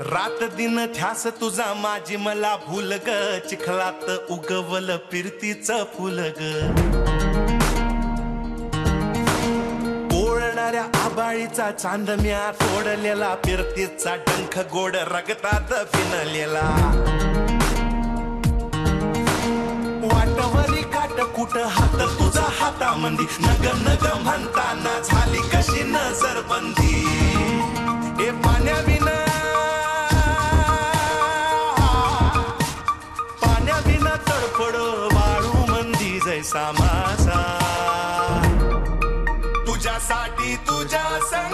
रात दिन ध्यास तुझा माझी मला भूल ग, चिखलात उगवल फिरतीच फुल ग. पोळणाऱ्या आबाळीचा चांदम्या तोडलेला, फिरतीचा डंख गोड रगतात फिनलेला. वाटवरी काट कुट हात तुझा हातामंदी, नग नग म्हणताना झाली कशी नजरबंदी. ए पाण्याविना तडफड वाळू मंदी जैसा मासा, तुझ्यासाठी तुझ्यासाठी